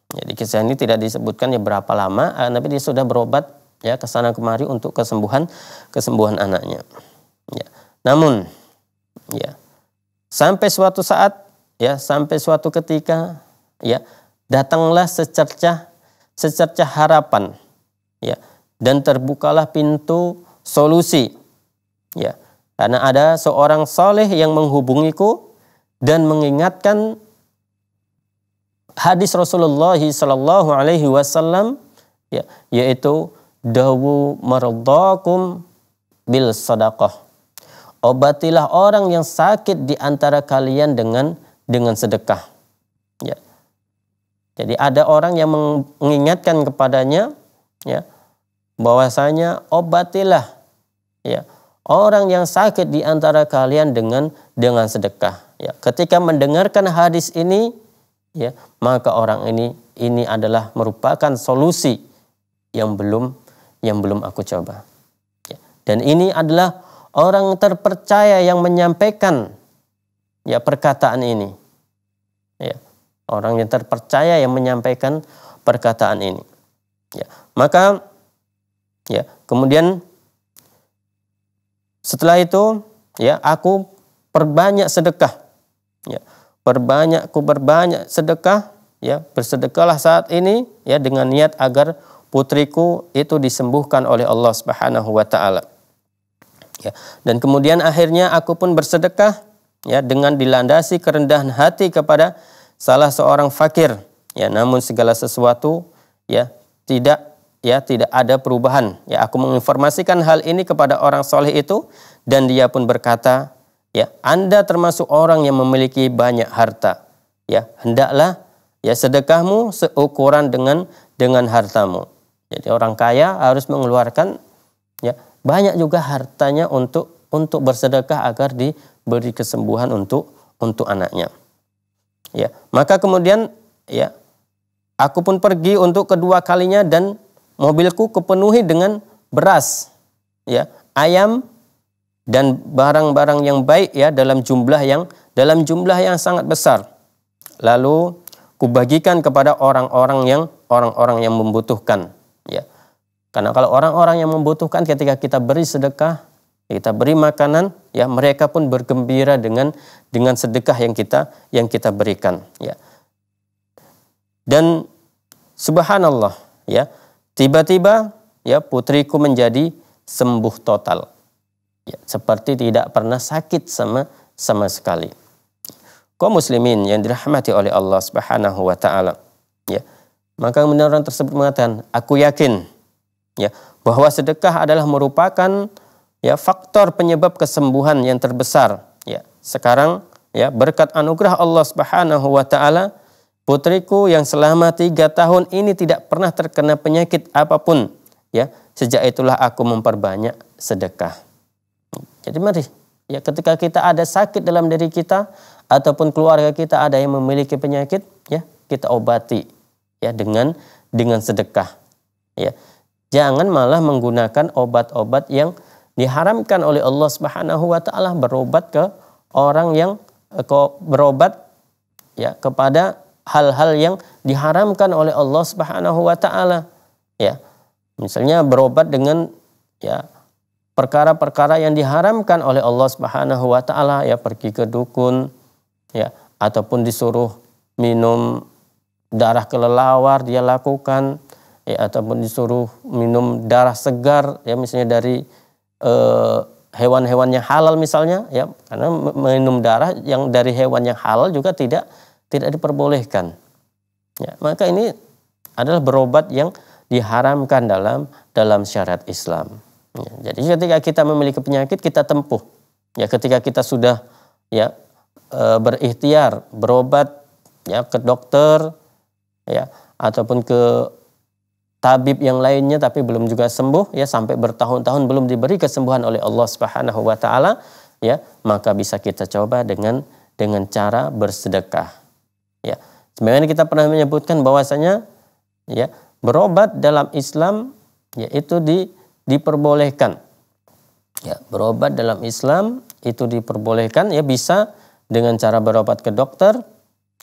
Jadi kisah ini tidak disebutkan ya berapa lama, Nabi dia sudah berobat ya ke sana kemari untuk kesembuhan anaknya. Ya. Namun ya sampai suatu saat ya, sampai suatu ketika ya datanglah secercah harapan ya, dan terbukalah pintu solusi ya, karena ada seorang soleh yang menghubungiku dan mengingatkan hadis Rasulullah sallallahu alaihi wasallam ya, yaitu dawu maradhakum bil sadaqah. Obatilah orang yang sakit di antara kalian dengan sedekah. Ya. Jadi ada orang yang mengingatkan kepadanya ya, bahwasanya obatilah ya orang yang sakit di antara kalian dengan sedekah. Ya. Ketika mendengarkan hadis ini ya, maka orang ini adalah merupakan solusi yang belum aku coba. Ya. Dan ini adalah orang terpercaya yang menyampaikan ya perkataan ini. Ya. Orang yang terpercaya yang menyampaikan perkataan ini. Ya. Maka ya, kemudian setelah itu ya aku perbanyak sedekah. Ya. Berbanyak sedekah ya, bersedekahlah saat ini ya dengan niat agar putriku itu disembuhkan oleh Allah Subhanahu wa taala. Ya, dan kemudian akhirnya aku pun bersedekah ya dengan dilandasi kerendahan hati kepada salah seorang fakir ya, namun segala sesuatu ya tidak ada perubahan. Ya, aku menginformasikan hal ini kepada orang soleh itu dan dia pun berkata, ya, Anda termasuk orang yang memiliki banyak harta. Ya, hendaklah ya sedekahmu seukuran dengan hartamu. Jadi orang kaya harus mengeluarkan ya banyak juga hartanya untuk bersedekah agar diberi kesembuhan untuk anaknya. Ya, maka kemudian ya aku pun pergi untuk kedua kalinya dan mobilku kepenuhi dengan beras, ya, ayam dan barang-barang yang baik ya dalam jumlah yang sangat besar. Lalu kubagikan kepada orang-orang yang membutuhkan ya. Karena kalau orang-orang yang membutuhkan ketika kita beri sedekah, kita beri makanan ya, mereka pun bergembira dengan sedekah yang kita berikan ya. Dan subhanallah ya, tiba-tiba ya putriku menjadi sembuh total. Ya, seperti tidak pernah sakit sama sekali. Kaum muslimin yang dirahmati oleh Allah Subhanahu wa taala. Ya. Maka kemudian orang tersebut mengatakan, aku yakin ya bahwa sedekah adalah merupakan ya faktor penyebab kesembuhan yang terbesar. Ya. Sekarang ya berkat anugerah Allah Subhanahu wa taala, putriku yang selama 3 tahun ini tidak pernah terkena penyakit apapun. Ya, sejak itulah aku memperbanyak sedekah. Jadi mari, ya ketika kita ada sakit dalam diri kita ataupun keluarga kita ada yang memiliki penyakit, ya kita obati ya dengan sedekah. Ya. Jangan malah menggunakan obat-obat yang diharamkan oleh Allah Subhanahu wa taala, berobat ke orang yang berobat ya kepada hal-hal yang diharamkan oleh Allah Subhanahu wa taala. Ya. Misalnya berobat dengan ya perkara-perkara yang diharamkan oleh Allah Subhanahu wa taala, ya pergi ke dukun ya ataupun disuruh minum darah kelelawar dia lakukan ya, ataupun disuruh minum darah segar ya misalnya dari hewan-hewan yang halal misalnya ya, karena minum darah yang dari hewan yang halal juga tidak diperbolehkan. Ya, maka ini adalah berobat yang diharamkan dalam syariat Islam. Ya, jadi ketika kita memiliki penyakit kita tempuh. Ya, ketika kita sudah ya berikhtiar berobat ya ke dokter ya ataupun ke tabib yang lainnya tapi belum juga sembuh ya, sampai bertahun-tahun belum diberi kesembuhan oleh Allah Subhanahu wa taala ya, maka bisa kita coba dengan cara bersedekah. Ya. Sebenarnya kita pernah menyebutkan bahwasanya ya berobat dalam Islam yaitu diperbolehkan. Ya, berobat dalam Islam itu diperbolehkan ya, bisa dengan cara berobat ke dokter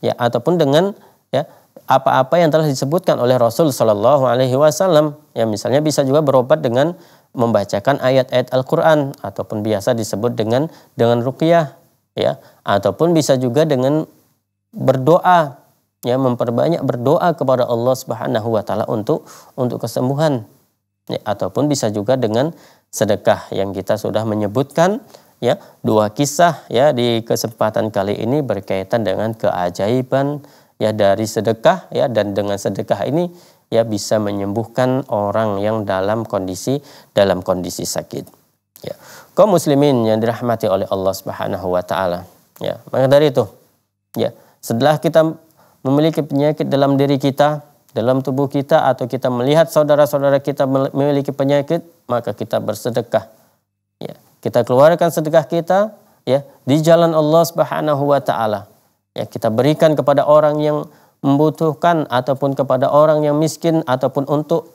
ya ataupun dengan ya apa-apa yang telah disebutkan oleh Rasul Shallallahu Alaihi Wasallam. Ya misalnya bisa juga berobat dengan membacakan ayat-ayat Al-Quran ataupun biasa disebut dengan ruqyah, ya, ataupun bisa juga dengan berdoa, ya, memperbanyak berdoa kepada Allah Subhanahu wa taala untuk kesembuhan, ya, ataupun bisa juga dengan sedekah yang kita sudah menyebutkan, ya, 2 kisah ya di kesempatan kali ini berkaitan dengan keajaiban ya dari sedekah, ya, dan dengan sedekah ini ya bisa menyembuhkan orang yang dalam kondisi sakit. Ya. Kaum muslimin yang dirahmati oleh Allah Subhanahu wa taala, ya, maka dari itu, ya, setelah kita memiliki penyakit dalam diri kita, dalam tubuh kita, atau kita melihat saudara-saudara kita memiliki penyakit, maka kita bersedekah. Ya, kita keluarkan sedekah kita, ya, di jalan Allah Subhanahu wa taala. Ya, kita berikan kepada orang yang membutuhkan ataupun kepada orang yang miskin ataupun untuk,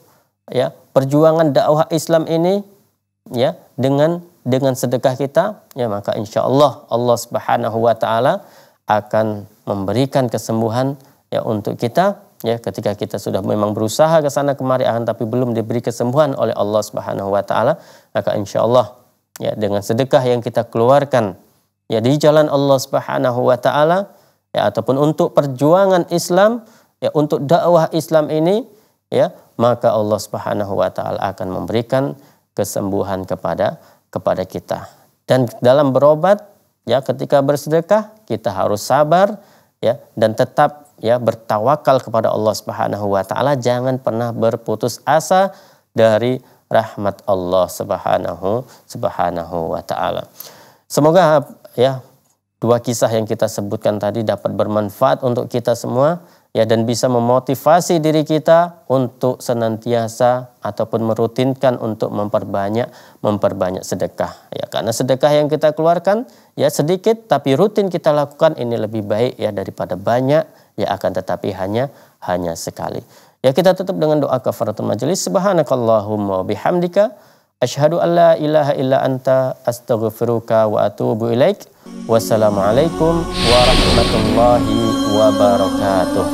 ya, perjuangan dakwah Islam ini, ya, dengan sedekah kita, ya, maka insya Allah Allah Subhanahu wa taala akan memberikan kesembuhan ya untuk kita, ya, ketika kita sudah memang berusaha ke sana kemari tapi belum diberi kesembuhan oleh Allah Subhanahu wa taala, maka insya Allah ya dengan sedekah yang kita keluarkan ya di jalan Allah Subhanahu wa taala, ya, ataupun untuk perjuangan Islam, ya, untuk dakwah Islam ini, ya, maka Allah Subhanahu wa taala akan memberikan kesembuhan kepada kita. Dan dalam berobat, ya, ketika bersedekah kita harus sabar, ya, dan tetap ya bertawakal kepada Allah Subhanahu wa taala, jangan pernah berputus asa dari rahmat Allah Subhanahu wa taala. Semoga ya 2 kisah yang kita sebutkan tadi dapat bermanfaat untuk kita semua, ya, dan bisa memotivasi diri kita untuk senantiasa ataupun merutinkan untuk memperbanyak sedekah, ya, karena sedekah yang kita keluarkan ya sedikit tapi rutin kita lakukan ini lebih baik ya daripada banyak ya akan tetapi hanya sekali. Ya, kita tutup dengan doa kafaratul majelis. Subhanakallahumma wa bihamdika asyhadu an la ilaha illa anta astaghfiruka wa atubu ilaik. Wassalamualaikum warahmatullahi wabarakatuh.